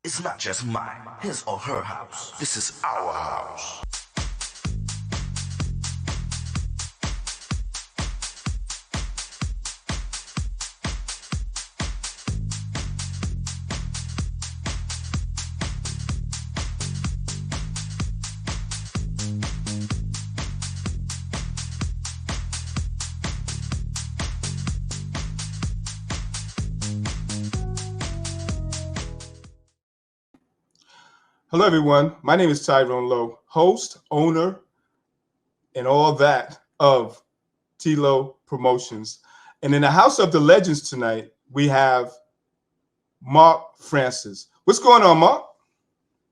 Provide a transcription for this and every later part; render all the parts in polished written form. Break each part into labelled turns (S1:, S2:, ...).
S1: It's not just mine, his or her house. This is our house.
S2: Hello, everyone. My name is Tyrone Lowe, host, owner, and all that of T-Lo Promotions. And in the House of the Legends tonight, we have Mark Francis. What's going on, Mark?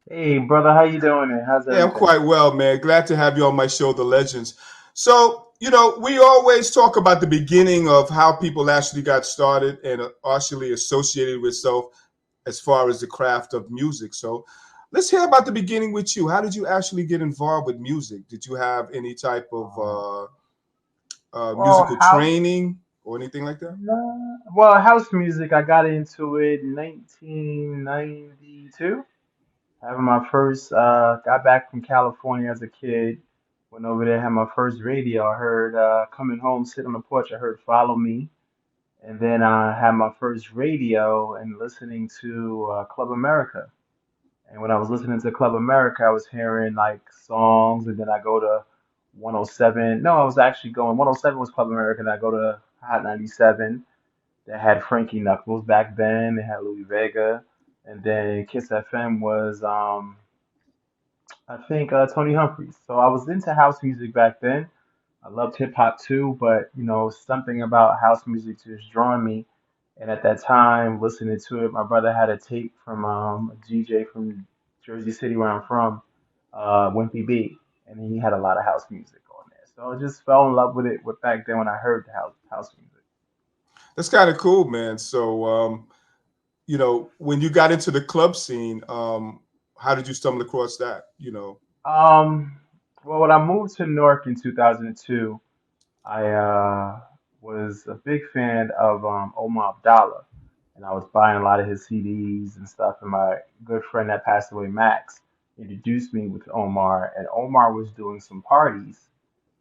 S3: Hey, brother, how you doing? And how's
S2: Yeah, I'm
S3: everything?
S2: quite well, man. Glad to have you on my show, The Legends. So, we always talk about the beginning of how people actually got started and are actually associated with self as far as the craft of music. So let's hear about the beginning with you. How did you actually get involved with music? Did you have any type of
S3: Um, well,
S2: musical
S3: house,
S2: training or anything like that?
S3: house music. I got into it in 1992. Having my first, got back from California as a kid. Went over there, had my first radio. I heard, coming home, sit on the porch. I heard "Follow Me," and then I had my first radio and listening to Club America. And when I was listening to Club America, I was hearing like songs, and then I go to 107. No, I was actually going 107 was Club America, and I go to Hot 97 that had Frankie Knuckles back then. They had Louis Vega, and then Kiss FM was I think Tony Humphries. So I was into house music back then. I loved hip hop too, but something about house music just drawing me. And at that time, listening to it, my brother had a tape from a DJ from Jersey City, where I'm from, Wimpy B, and he had a lot of house music on there. So I just fell in love with it back then when I heard the house music.
S2: That's kind of cool, man. So, when you got into the club scene, how did you stumble across that?
S3: Um, well, when I moved to Newark in 2002, I was a big fan of Omar Abdallah, and I was buying a lot of his CDs and stuff. And my good friend that passed away, Max, introduced me with Omar, and Omar was doing some parties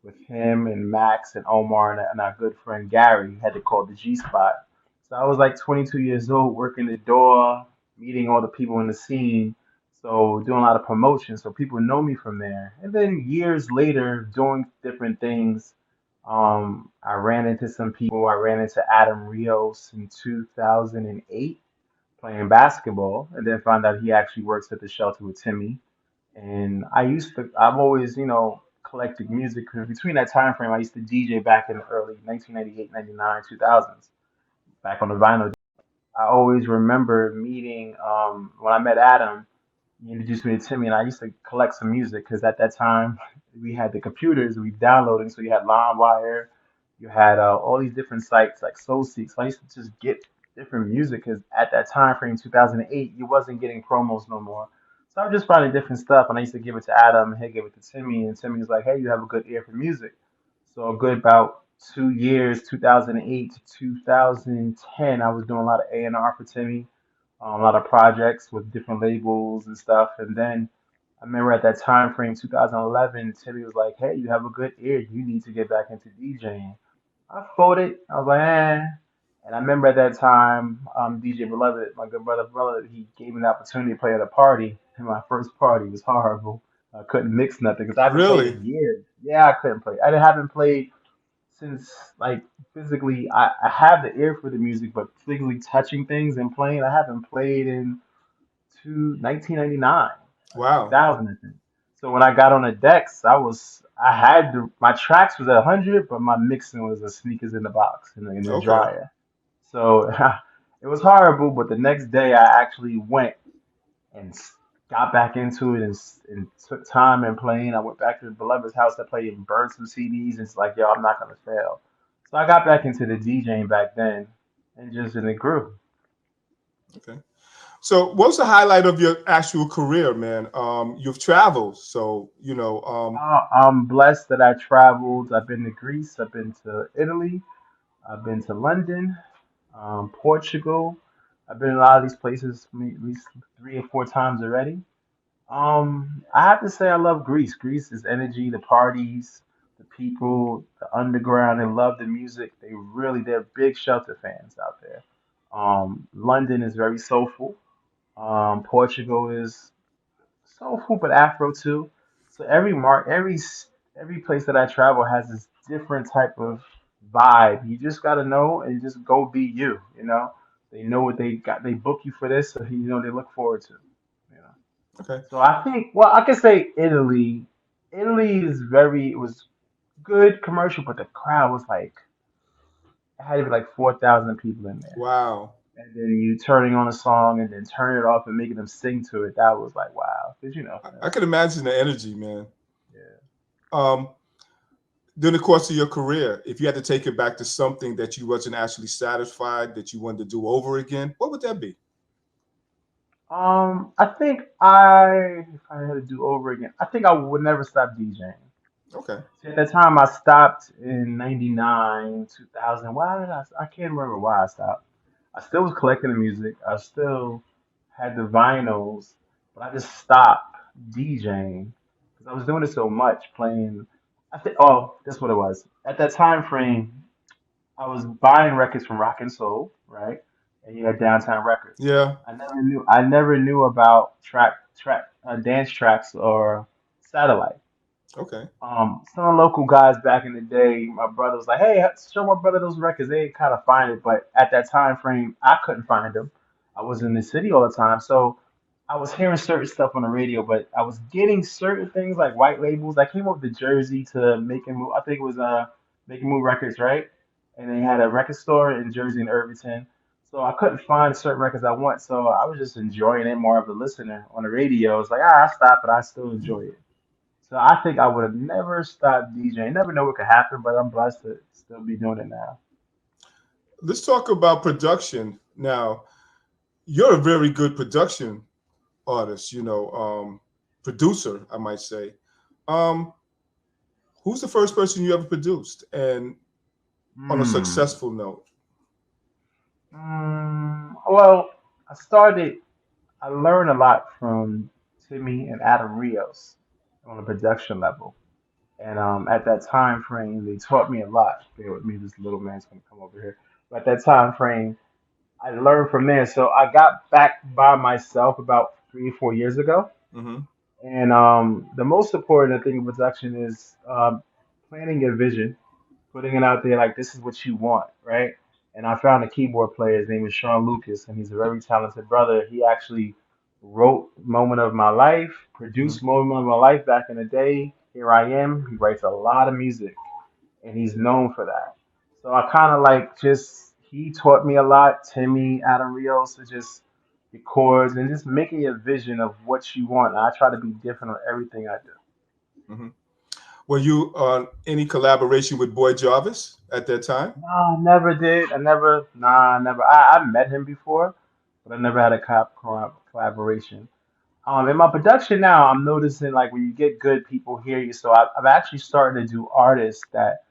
S3: with him and Max and Omar and our good friend Gary. He had to call the G Spot. So I was like 22 years old, working the door, meeting all the people in the scene. So doing a lot of promotion, so people know me from there. And then years later, doing different things, I ran into some people. I ran into Adam Rios in 2008 playing basketball, and then found out he actually works at the shelter with Timmy. And I've always, collected music. 'Cause between that time frame, I used to DJ back in the early 1998, 99, 2000s, back on the vinyl. I always remember meeting, when I met Adam, he introduced me to Timmy, and I used to collect some music because at that time we had the computers, we downloading, so you had LimeWire, you had all these different sites like SoulSeek. So I used to just get different music because at that time frame, 2008, you wasn't getting promos no more. So I was just finding different stuff, and I used to give it to Adam, and he'd give it to Timmy, and Timmy was like, "Hey, you have a good ear for music." So a good about 2 years, 2008 to 2010, I was doing a lot of A&R for Timmy, a lot of projects with different labels and stuff. And then I remember at that time frame, 2011, Timmy was like, "Hey, you have a good ear. You need to get back into DJing." I folded. I was like, "Eh." And I remember at that time, DJ Beloved, my good brother Beloved, he gave me the opportunity to play at a party. And my first party was horrible. I couldn't mix nothing because I haven't played
S2: Really?
S3: in years. Yeah, I couldn't play. Haven't played since, like, physically. I have the ear for the music, but physically touching things and playing, I haven't played in 1999,
S2: Wow.
S3: 2000, I think. So when I got on the decks, I had my tracks was at 100, but my mixing was a sneakers in the box in the
S2: Okay.
S3: dryer. So it was horrible. But the next day, I actually went and got back into it, and took time and playing. I went back to the Beloved's house to play and burned some CDs. And it's like, yo, I'm not gonna fail. So I got back into the DJing back then, and it grew.
S2: Okay. So, what's the highlight of your actual career, man? You've traveled, so
S3: I'm blessed that I traveled. I've been to Greece. I've been to Italy. I've been to London, Portugal. I've been in a lot of these places at least 3 or 4 times already. I have to say I love Greece. Greece is energy, the parties, the people, the underground. They love the music. They're big Shelter fans out there. London is very soulful. Portugal is soulful but Afro too. So every place that I travel has this different type of vibe. You just gotta know and just go be you. They know what they got. They book you for this, so they look forward to. You know.
S2: Okay.
S3: So I think, well, I can say Italy. Italy it was good commercial, but the crowd was like, it had to be like 4,000 people in there.
S2: Wow.
S3: And then you turning on a song and then turning it off and making them sing to it. That was like, wow. Because,
S2: I can imagine the energy, man.
S3: yeah.
S2: Um, during the course of your career, if you had to take it back to something that you wasn't actually satisfied, that you wanted to do over again, what would that be?
S3: I think if I had to do over again, I think I would never stop DJing.
S2: Okay.
S3: See, at that time, I stopped in '99, 2000. Why did I can't remember why I stopped. I still was collecting the music. I still had the vinyls, but I just stopped DJing because I was doing it so much, playing. I think, oh, that's what it was. At that time frame, I was buying records from Rock and Soul, right? And you had Downtown Records.
S2: Yeah.
S3: I never knew about dance tracks or satellite.
S2: Okay.
S3: Some of the local guys back in the day, my brother was like, "Hey, show my brother those records." They kind of find it, but at that time frame, I couldn't find them. I was in the city all the time, so I was hearing certain stuff on the radio, but I was getting certain things like white labels. I came up with the Jersey to Making Move. I think it was Making Move Records, right? And they had a record store in Jersey and Irvington. So I couldn't find certain records I want, so I was just enjoying it more of a listener on the radio. It's like, I stopped, but I still enjoy it. So I think I would have never stopped DJing. Never know what could happen, but I'm blessed to still be doing it now.
S2: Let's talk about production now. You're a very good production artist, producer, I might say. Um, who's the first person you ever produced, and on a
S3: Hmm.
S2: successful note?
S3: Well, I started. I learned a lot from Timmy and Adam Rios on a production level, and at that time frame, they taught me a lot. Bear with me, this little man's gonna come over here. But at that time frame, I learned from there. So I got back by myself about 3 or 4 years ago.
S2: Hmm.
S3: And the most important thing in production is planning your vision, putting it out there like this is what you want, right? And I found a keyboard player. His name is Sean Lucas, and he's a very talented brother. He actually wrote "Moment of My Life,"
S2: Hmm.
S3: produced "Moment of My Life" back in the day. Here I am. He writes a lot of music, and he's known for that. So I kind of like just he taught me a lot. Timmy, Adam Rios, to just the chords and just making a vision of what you want. I try to be different on everything I do.
S2: Hmm. Were you on any collaboration with Boy Jarvis at that time?
S3: No, I never did. Nah, never. I met him before, but I never had a collaboration. In my production now, I'm noticing like when you get good people hear you. So I've actually started to do artists that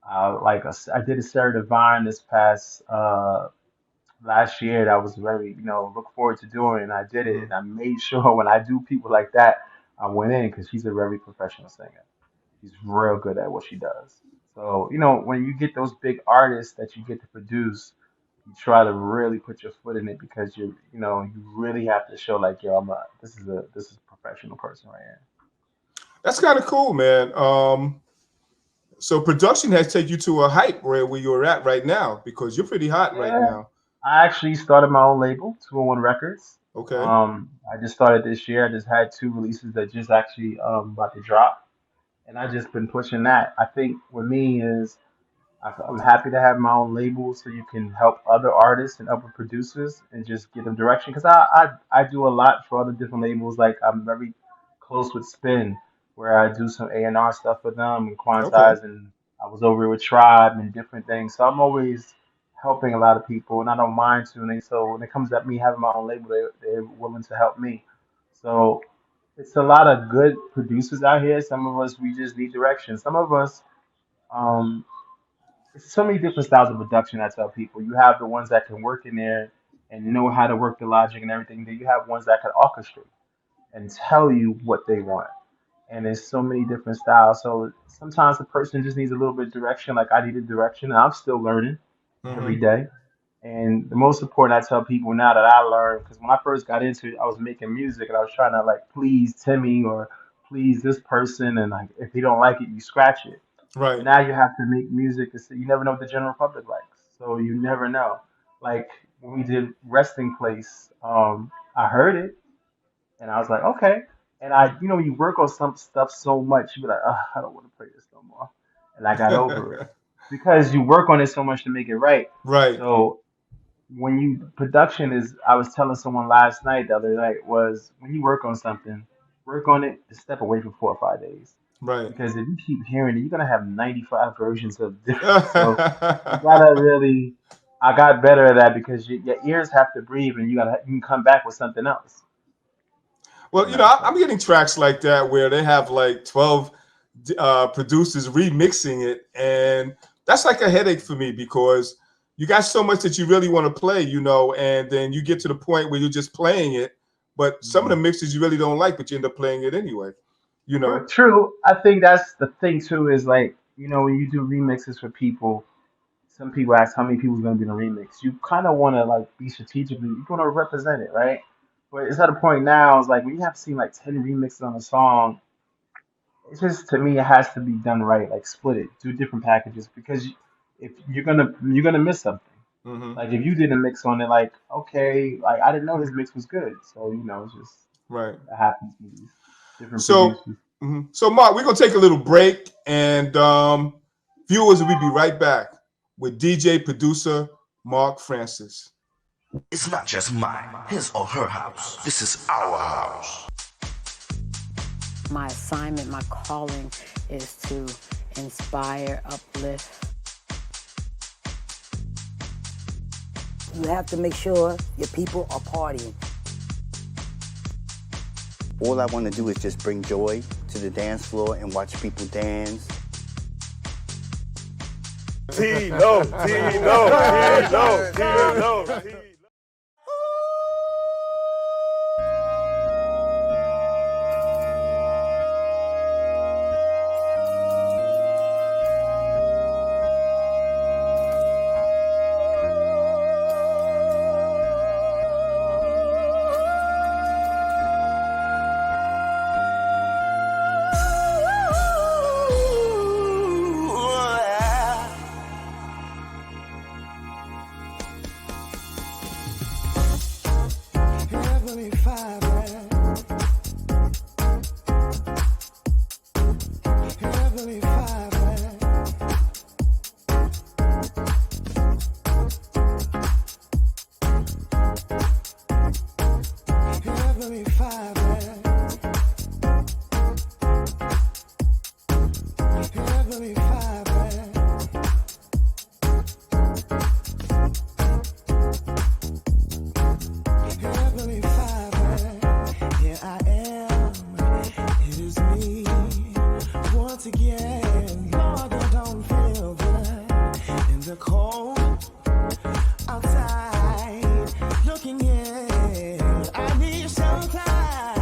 S3: I did a Sarah Divine this past last year that was very, look forward to doing, and I did it,
S2: Hmm.
S3: and I made sure when I do people like that, I went in because she's a very professional singer. She's real good at what she does. So, when you get those big artists that you get to produce, you try to really put your foot in it because you really have to show like, yo, this is a professional person right here.
S2: That's kind of cool, man. So production has taken you to a height where you're at right now because you're pretty hot right
S3: Yeah,
S2: now.
S3: I actually started my own label, 201 Records.
S2: Okay.
S3: I just started this year. I just had two releases that just actually about to drop, and I just been pushing that. I think with me is I'm happy to have my own label so you can help other artists and other producers and just give them direction. Because I do a lot for other different labels. Like I'm very close with Spin, where I do some A&R stuff for them and
S2: Okay.
S3: Quantize, and I was over with Tribe and different things. So I'm always helping a lot of people, and I don't mind tuning. So when it comes to me having my own label, they're willing to help me. So it's a lot of good producers out here. Some of us we just need direction. Some of us. Um, it's so many different styles of production. I tell people you have the ones that can work in there. and know how to work the logic and everything. Then you have ones that can orchestrate and tell you what they want. And there's so many different styles. So sometimes the person just needs a little bit of direction, like I needed direction, and I'm still learning every
S2: Mm-hmm.
S3: day. And the most important I tell people now that I learned, because when I first got into it, I was making music and I was trying to like please Timmy or please this person, and like if you don't like it, you scratch it. But
S2: Right.
S3: now you have to make music. You never know what the general public likes, so you never know. Like when we did Resting Place, I heard it and I was like, okay. And when you work on some stuff so much, you be like, I don't want to play this no more. And I got over it because you work on it so much to make it right.
S2: Right.
S3: So when you production is, I was telling someone last night, the other night, was when you work on something, work on it and step away for 4 or 5 days.
S2: Right.
S3: Because if you keep hearing it, you're gonna have 95 versions of different. So you gotta really. I got better at that because your ears have to breathe, and you can come back with something else.
S2: Well,
S3: You know,
S2: I'm
S3: so
S2: getting tracks like that where they have like 12 producers remixing it, and that's like a headache for me because you got so much that you really want to play, and then you get to the point where you're just playing it, but some of the
S3: mhm.
S2: mixes you really don't like, but you end up playing it anyway, you know.
S3: True. I think that's the thing too. Is like when you do remixes for people, some people ask how many people's gonna be in the remix. You kind of want to like be strategically. You want to represent it, right? But it's at a point now. It's like when you have seen like 10 remixes on a song. It's just to me, it has to be done right. Like split it, do different packages because if you're gonna miss something.
S2: Hmm.
S3: Like if you did a mix on it, like okay, like I didn't know this mix was good. So it's just
S2: Right.
S3: that happens with these different
S2: So,
S3: producers.
S2: so Mark, we're gonna take a little break, and viewers, we'll be right back with DJ producer Mark Francis.
S1: It's not just mine, his or her house. This is our house.
S4: My assignment, my calling is to inspire, uplift.
S5: You have to make sure your people are partying.
S6: All I want to do is just bring joy to the dance floor and watch people dance.
S7: Tino.
S8: Heavenly Father, Heavenly Father, Heavenly Father, Heavenly Father. Heavenly Father, here I am, it is me, once again. Lord, I don't feel good in the cold, outside, looking in, I need some time.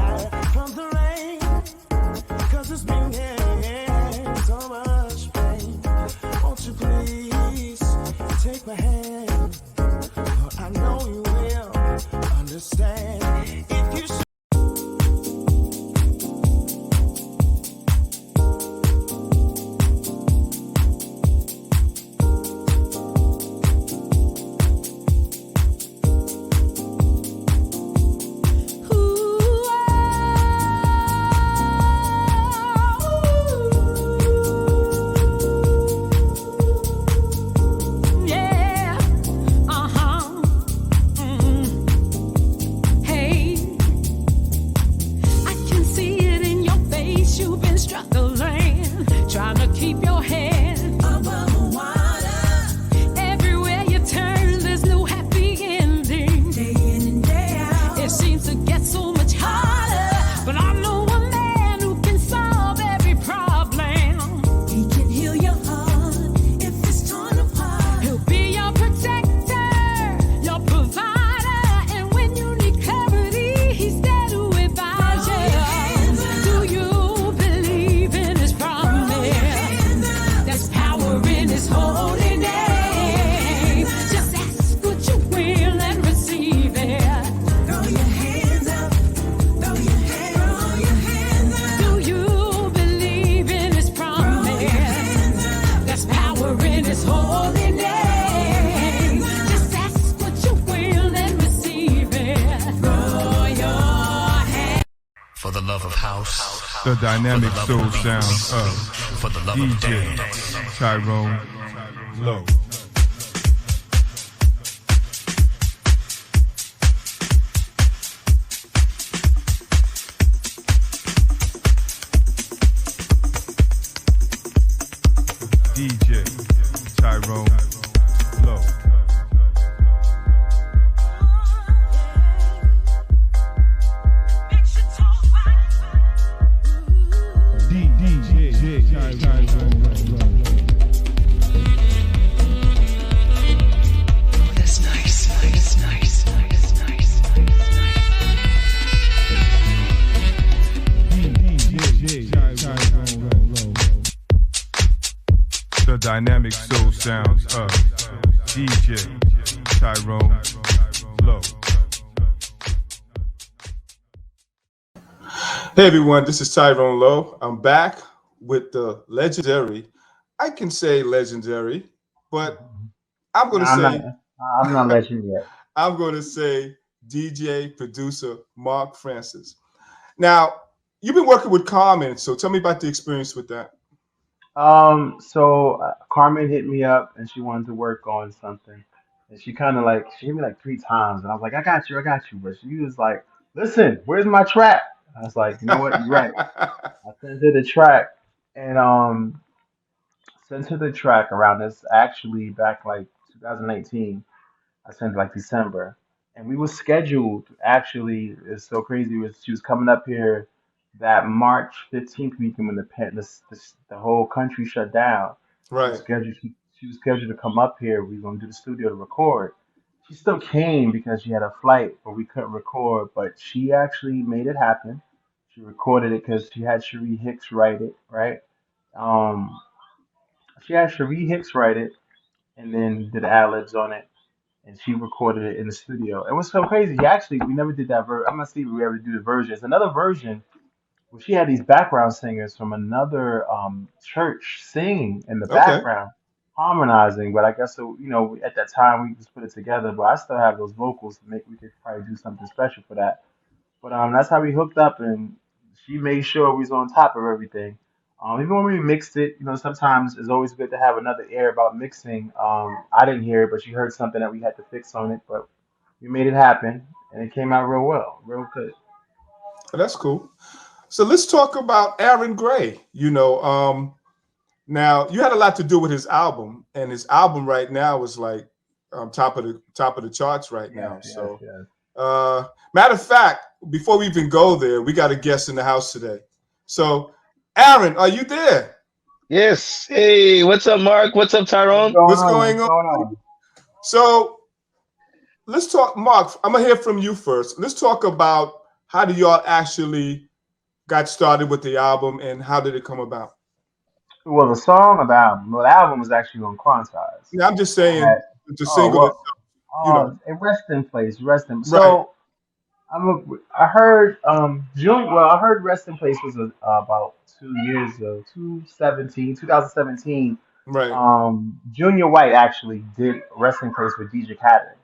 S1: love of house,
S2: The dynamic
S1: for the
S2: soul
S1: love of
S2: sounds
S1: beats,
S2: of
S1: for the love of
S2: DJ
S1: dance.
S2: Tyrone Lowe. DJ Tyrone Lowe. DJ Tyrone Lowe.
S1: That's nice, nice, nice, nice, nice,
S2: DJ Tyrone Lowe. The dynamic soul sounds of DJ Tyrone Lowe. Hey everyone, this is Tyrone Lowe. I'm back with the legendary, I can say legendary, but I'm
S3: No,
S2: going to
S3: I'm not.
S2: say,
S3: I'm not legend yet.
S2: I'm going to say DJ producer Mark Francis. Now, you've been working with Carmen, so tell me about the experience with that.
S3: So Carmen hit me up and she wanted to work on something, and she kind of like she hit me like 3 times, and I was like, I got you. But she was like, listen, where's my track? I was like, you know what, you're right. I sent her the track, and sent her the track around this actually back like 2019. I sent it like December, and we were scheduled. Actually, it's so crazy. She was coming up here that March 15th weekend when the whole country shut down.
S2: Right,
S3: She was scheduled to come up here. We were gonna do the studio to record. She still came because she had a flight, but we couldn't record. But she actually made it happen. She recorded it because she had Cherie Hicks write it, right? Um, she had Cherie Hicks write it, and then did ad libs on it, and she recorded it in the studio. It was so crazy. Actually, we never did that version. I'm gonna see if we ever do the version. It's another version where she had these background singers from another church singing in the
S2: okay.
S3: background, harmonizing. But I guess so, at that time we just put it together. But I still have those vocals to make. We could probably do something special for that. But that's how we hooked up, and she made sure we was on top of everything. Even when we mixed it, sometimes it's always good to have another ear about mixing. I didn't hear it, but she heard something that we had to fix on it. But we made it happen, and it came out real well, real good.
S2: Well, that's cool. So let's talk about Aaron Gray. Now you had a lot to do with his album, and his album right now is like top of the charts right
S3: Yes,
S2: now.
S3: yes,
S2: So,
S3: yes.
S2: matter of fact, before we even go there, we got a guest in the house today. So, Aaron, are you there?
S7: Yes. Hey, what's up, Mark? What's up,
S3: What's
S7: Tyrone?
S3: going
S2: What's
S3: on?
S2: going
S3: What's
S2: on?
S3: going on?
S2: So, let's talk, Mark. I'm gonna hear from you first. Let's talk about how do y'all actually got started with the album, and how did it come about?
S3: Well, the song of the album, well, the album was actually on Quantize.
S2: Yeah, I'm just
S3: I
S2: saying
S3: had,
S2: the
S3: oh
S2: single
S3: well,
S2: itself. You know,
S3: and rest in place, rest in.
S2: right,
S3: So I heard June. Well, I heard Rest in Place was about 2 years ago, 2017.
S2: right,
S3: Junior White actually did Rest in Place with DJ Khaled,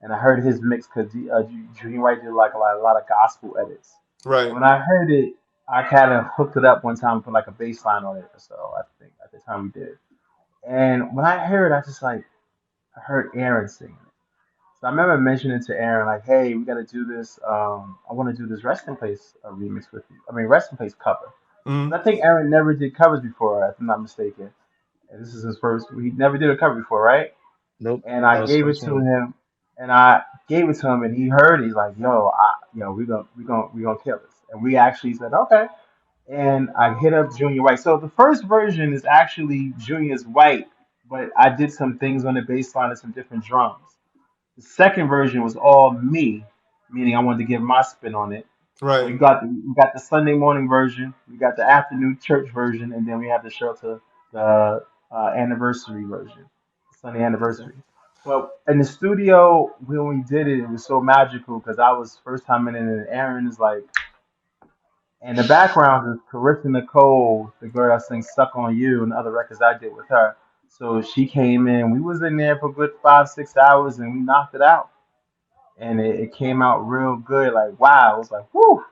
S3: and I heard his mix because Junior White did like a lot of gospel edits. And
S2: right.
S3: when I heard it, I kind of hooked it up one time and put like a bass line on it or so. I think at the time we did. And when I heard, I heard Aaron singing it. So I remember mentioning to Aaron like, "Hey, we got to do this. I want to do this Rest in Place remix with you. I mean, Rest in Place cover."
S2: Mm,
S3: And I think Aaron never did covers before, if I'm not mistaken. And this is his first. He never did a cover before, right?
S7: Nope.
S3: And
S7: That
S3: I
S7: was
S3: gave it
S7: first
S3: to
S7: one.
S3: him, and I gave it to him, and he heard it. He's like, we gonna kill this." And we actually said, "Okay." And I hit up Junior White. So the first version is actually Junior's White, but I did some things on the bass line and some different drums. The second version was all me, meaning I wanted to give my spin on it. So
S2: right.
S3: we got the Sunday morning version, we got the afternoon church version, and then we have the shelter the anniversary version, Sunday
S2: Okay.
S3: anniversary. But in the studio when we did it, it was so magical because I was first time in it, and Aaron is like, and the background is Carissa Nicole, the girl that sings "Stuck on You" and other records I did with her. So she came in. We was in there for a good 5 6 hours, and we knocked it out. And it came out real good. Like wow, it was like whoo.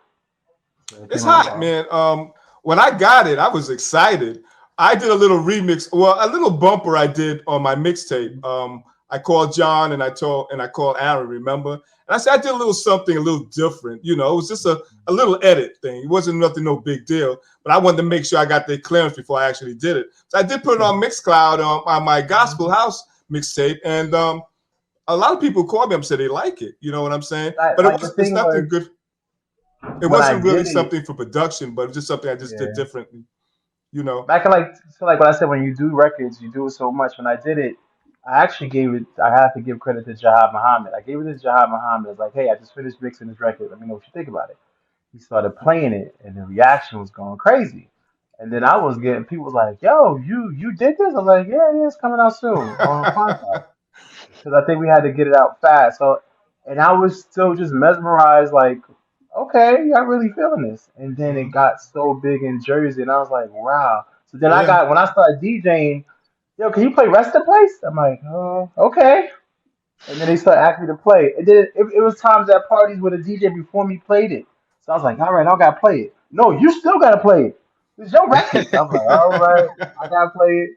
S3: So it
S2: It's
S3: came out
S2: hot,
S3: well.
S2: man. When I got it, I was excited. I did a little remix, well, a little bumper I did on my mixtape. I called John and I called Aaron, remember? And I said I did a little something a little different. You know, it was just a little edit thing. It wasn't nothing, no big deal. But I wanted to make sure I got the clearance before I actually did it. So I did put it on Mixcloud on my Gospel House mixtape, and a lot of people called me up and said they like it. You know what I'm saying? But
S3: Like the
S2: it's
S3: thing
S2: nothing
S3: was
S2: good. It
S3: when I
S2: wasn't really
S3: did it,
S2: something for production, but it was just something I just did
S3: yeah.
S2: differently. You know.
S3: Back in like so like what I said, when you do records, you do it so much. When I did it, I actually gave it. I have to give credit to Jahab Muhammad. I gave it to Jahab Muhammad. I was like, hey, I just finished mixing this record. Let me know what you think about it. He started playing it, and the reaction was going crazy. And then I was getting people was like, "Yo, you did this?" I was like, "Yeah, yeah, it's coming out soon on Quantified." Because I think we had to get it out fast. So, and I was still just mesmerized, like, okay, I'm really feeling this. And then it
S2: Mhm.
S3: got so big in Jersey, and I was like, wow. So then I
S2: Yeah.
S3: got when I started DJing, yo, can you play Rest in Place? I'm like, oh, okay. And then they started asking me to play. And then it was times at parties where the DJ before me played it. So I was like, all right, I gotta play it. No, you still gotta play it. It's your record. I'm like, all right, I gotta play it.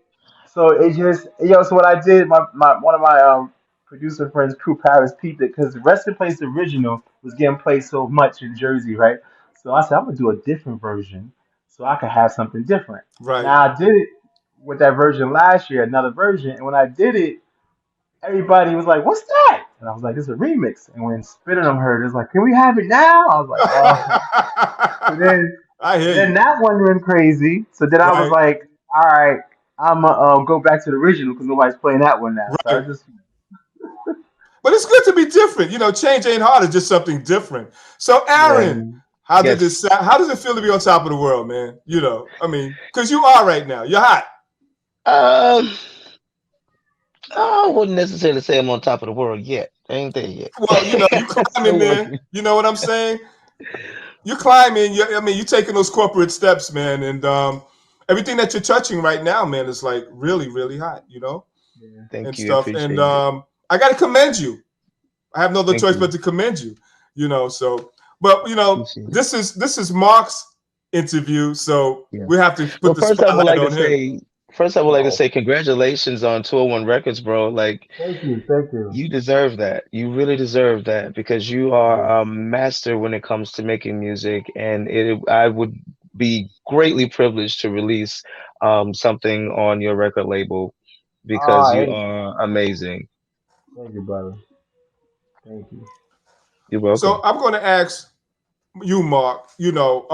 S3: So it just, so what I did, my one of my producer friends, Crew Paris, peeped it because Rest in Place original was getting played so much in Jersey, right? So I said, I'm gonna do a different version so I could have something different.
S2: Right.
S3: Now I did it with that version last year, another version, and when I did it, everybody was like, "What's that?" And I was like, "It's a remix." And when Spinning them heard, it was like, "Can we have it now?" I was like, "Oh." So then,
S2: I hear
S3: then
S2: you.
S3: that one went crazy. So then I was
S2: Right.
S3: like, "All right, I'm gonna go back to the original because nobody's playing that one now." So I
S2: Right.
S3: just,
S2: But it's good to be different. You know, change ain't hard. It's just something different. So,
S3: yeah,
S2: Aaron, how did
S7: Yes.
S2: this sound? How does it feel to be on top of the world, man? You know, I mean, because you are right now. You're hot.
S7: Um, I wouldn't necessarily say I'm on top of the world yet. I ain't there yet.
S2: Well, you know, you climbing,
S7: Still
S2: man.
S7: working.
S2: You know what I'm saying? You're climbing. I mean, you're taking those corporate steps, man, and everything that you're touching right now, man, is like really, really hot. You know,
S3: yeah.
S2: and
S7: Thank you.
S2: stuff. And
S7: Appreciate it.
S2: I got to commend you. I have no other
S7: Thank
S2: choice
S7: you.
S2: but to commend you. You know, so but you know,
S7: Appreciate it.
S2: this is Mark's interview, so
S7: Yeah.
S2: we have to
S7: Well,
S2: put the spotlight on him.
S7: first I would like to
S3: Oh,
S7: say congratulations on 201 Records, bro. Like
S3: thank you.
S7: you deserve that. You really deserve that because you
S3: Thank
S7: are
S3: you.
S7: a master when it comes to making music, and I would be greatly privileged to release something on your record label because
S3: Oh,
S7: you
S3: hey,
S7: are amazing.
S3: thank you, brother. Thank you.
S7: You're
S2: So
S7: welcome.
S2: I'm going to ask you, Mark. You know,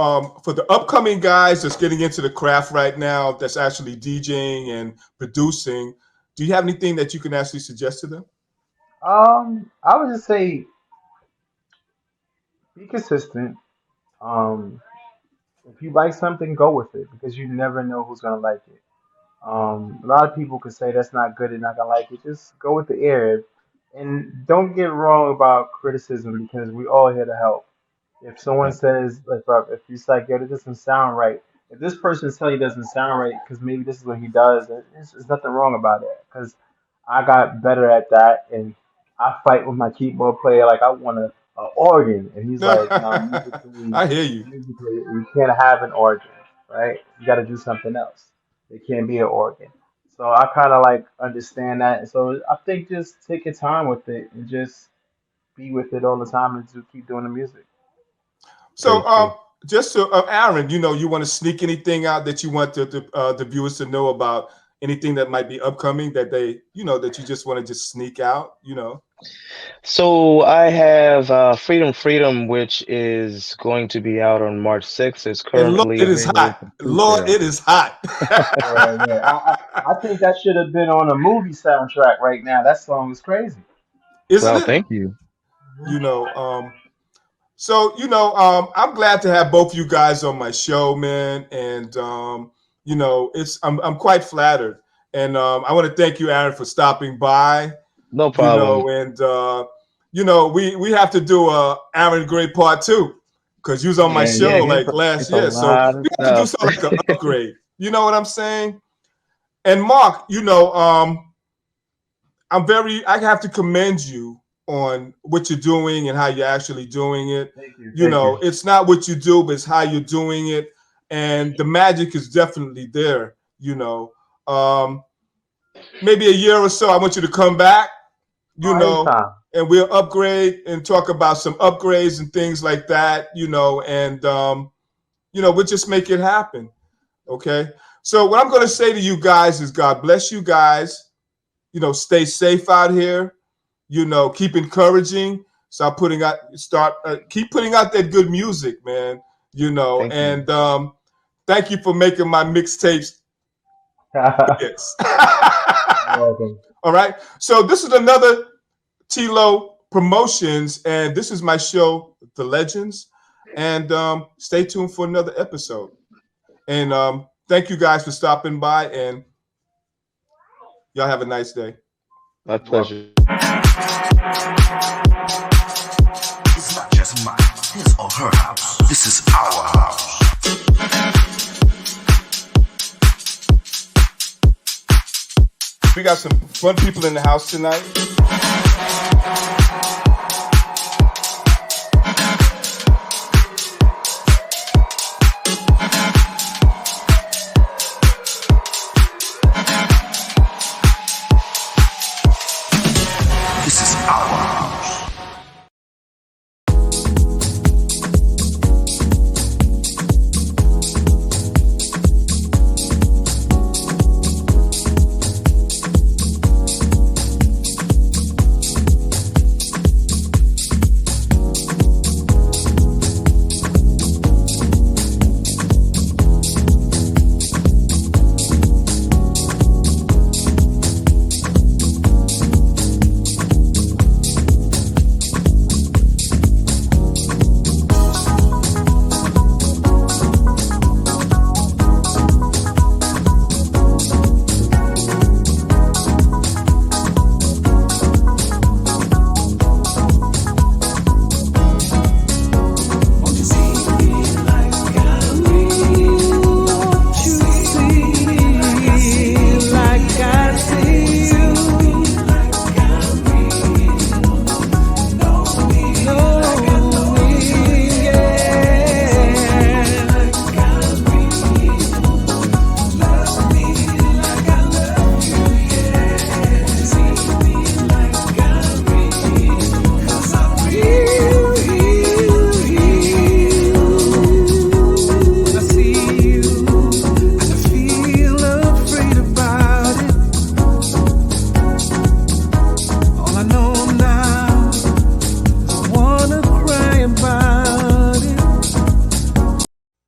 S2: for the upcoming guys that's getting into the craft right now, that's actually DJing and producing, do you have anything that you can actually suggest to them?
S3: I would just say be consistent. Um, if you like something, go with it because you never know who's gonna like it. A lot of people could say that's not good and not gonna like it. Just go with the air, and don't get wrong about criticism because we all here to help. If someone
S7: Yeah.
S3: says, if you say, yo, this doesn't sound right. If this person telling you it doesn't sound right because maybe this is what he does, there's nothing wrong about it. Because I got better at that, and I fight with my keyboard player like I want a organ, and he's like, no,
S2: I hear you.
S3: musically, you can't have an organ, right? You got to do something else. It can't be an organ. So I kind of like understand that. So I think just take your time with it and just be with it all the time and just keep doing the music.
S2: So,
S7: Very true.
S2: just so, Aaron, you know, you want to sneak anything out that you want the viewers to know about anything that might be upcoming that they, you know, that you just want to just sneak out, you know?
S7: So I have Freedom Freedom, which is going to be out on March 6th. It's
S2: And Lord,
S7: currently
S2: it is
S7: available
S2: hot.
S7: for
S2: Lord,
S7: pre-sale.
S2: it is hot.
S3: Yeah, yeah. I think that should have been on a movie soundtrack right now. That song is crazy.
S2: Isn't
S7: Well,
S2: it?
S7: thank you.
S3: Mhm.
S2: You know, so you know, I'm glad to have both you guys on my show, man. And you know, I'm quite flattered. And I want to thank you, Aaron, for stopping by.
S7: No
S2: You know,
S7: problem.
S2: and you know, we have to do a Aaron Gray part two because you was on my
S7: Yeah,
S2: show
S7: yeah.
S2: like last
S7: It's a
S2: year. So
S7: lot of
S2: we have to do
S7: stuff.
S2: something like an upgrade. You know what I'm saying? And Mark, you know, I have to commend you on what you're doing and how you're actually doing it.
S3: Thank you.
S2: You know, it's not what you do, but it's how you're doing it. And the magic is definitely there, you know. Maybe a year or so, I want you to come back, you know,
S3: anytime.
S2: and we'll upgrade and talk about some upgrades and things like that, you know, and, you know, we'll just make it happen. Okay. So what I'm going to say to you guys is God bless you guys. You know, stay safe out here. You know, keep encouraging. Keep putting out that good music, man. You know,
S7: Thank you.
S2: and thank you for making my mixtapes. Yes.
S3: You're welcome.
S2: All right. So this is another T-Lo Promotions, and this is my show, The Legends. And stay tuned for another episode. And thank you guys for stopping by, and y'all have a nice day.
S7: My pleasure.
S1: It's not just mine, his or her house. This is our house.
S2: We got some fun people in the house tonight.
S1: This is our house.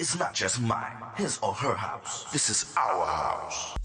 S1: It's not just mine, his or her house. This is our house.